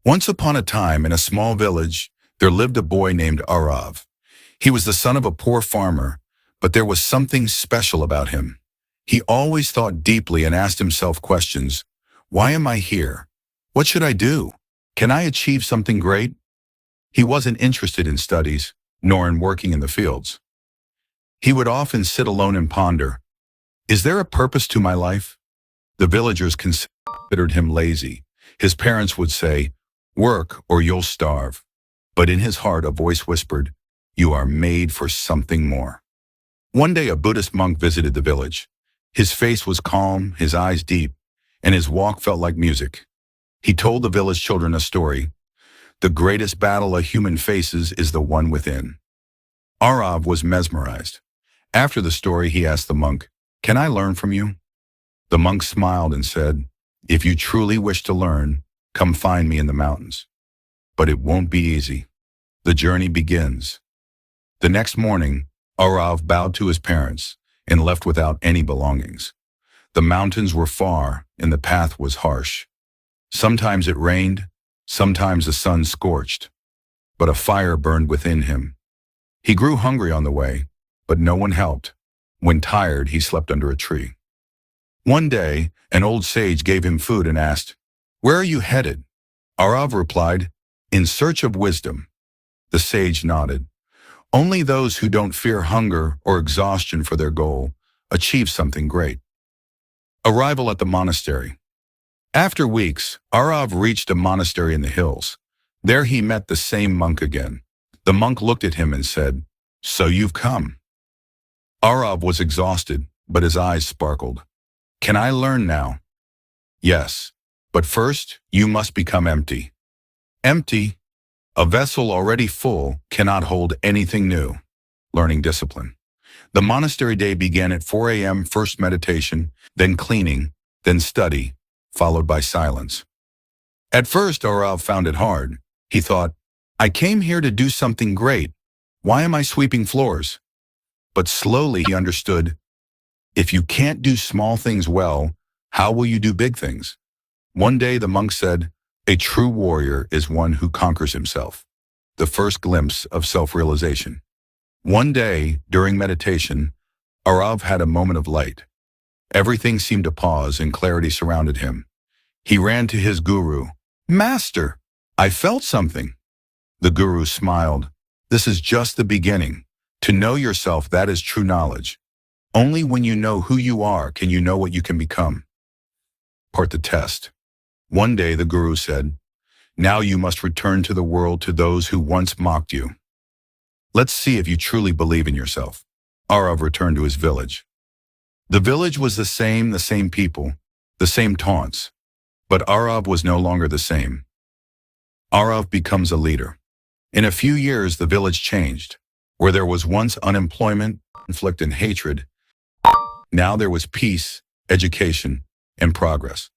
Once upon a time, in a small village, there lived a boy named Arav. He was the son of a poor farmer, but there was something special about him. He always thought deeply and asked himself questions. Why am I here? What should I do? Can I achieve something great? He wasn't interested in studies, nor in working in the fields. He would often sit alone and ponder, is there a purpose to my life? The villagers considered him lazy. His parents would say, work or you'll starve. But in his heart a voice whispered, you are made for something more. One day a Buddhist monk visited the village. His face was calm, his eyes deep, and his walk felt like music. He told the village children a story. The greatest battle a human faces is the one within. Arav was mesmerized. After the story, he asked the monk, can I learn from you? The monk smiled and said, if you truly wish to learn, come find me in the mountains. But it won't be easy. The journey begins. The next morning, Arav bowed to his parents and left without any belongings. The mountains were far and the path was harsh. Sometimes it rained, sometimes the sun scorched, but a fire burned within him. He grew hungry on the way, but no one helped. When tired, he slept under a tree. One day, an old sage gave him food and asked, where are you headed? Arav replied, in search of wisdom. The sage nodded. Only those who don't fear hunger or exhaustion for their goal achieve something great. Arrival at the monastery. After weeks, Arav reached a monastery in the hills. There he met the same monk again. The monk looked at him and said, so you've come. Arav was exhausted, but his eyes sparkled. Can I learn now? Yes, but first you must become empty. Empty? A vessel already full cannot hold anything new. Learning discipline. The monastery day began at 4 a.m. First meditation, then cleaning, then study, followed by silence. At first, Arav found it hard. He thought, I came here to do something great. Why am I sweeping floors? But slowly he understood, if you can't do small things well, how will you do big things? One day the monk said, a true warrior is one who conquers himself. The first glimpse of self-realization. One day, during meditation, Arav had a moment of light. Everything seemed to pause and clarity surrounded him. He ran to his guru. Master, I felt something. The guru smiled. This is just the beginning. To know yourself, that is true knowledge. Only when you know who you are can you know what you can become. Part the test. One day the guru said, now you must return to the world to those who once mocked you. Let's see if you truly believe in yourself. Arav returned to his village. The village was the same people, the same taunts. But Arav was no longer the same. Arav becomes a leader. In a few years, the village changed. Where there was once unemployment, conflict, and hatred, now there was peace, education, and progress.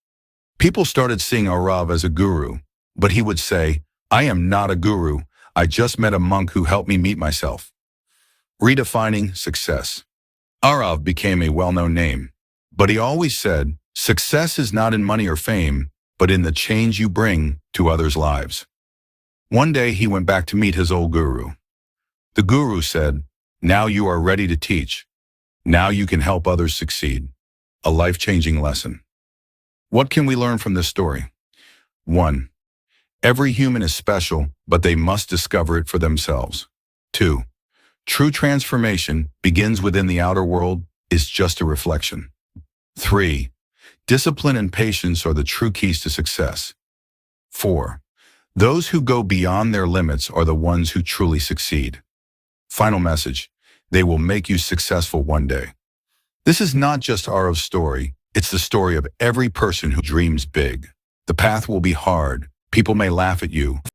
People started seeing Arav as a guru, but he would say, I am not a guru. I just met a monk who helped me meet myself. Redefining success. Arav became a well-known name, but he always said, success is not in money or fame, but in the change you bring to others' lives. One day he went back to meet his old guru. The guru said, now you are ready to teach. Now you can help others succeed. A life-changing lesson. What can we learn from this story? 1. Every human is special, but they must discover it for themselves. 2. True transformation begins within the outer world, is just a reflection. 3. Discipline and patience are the true keys to success. 4. Those who go beyond their limits are the ones who truly succeed. Final message, they will make you successful one day. This is not just Arav's story, it's the story of every person who dreams big. The path will be hard, people may laugh at you,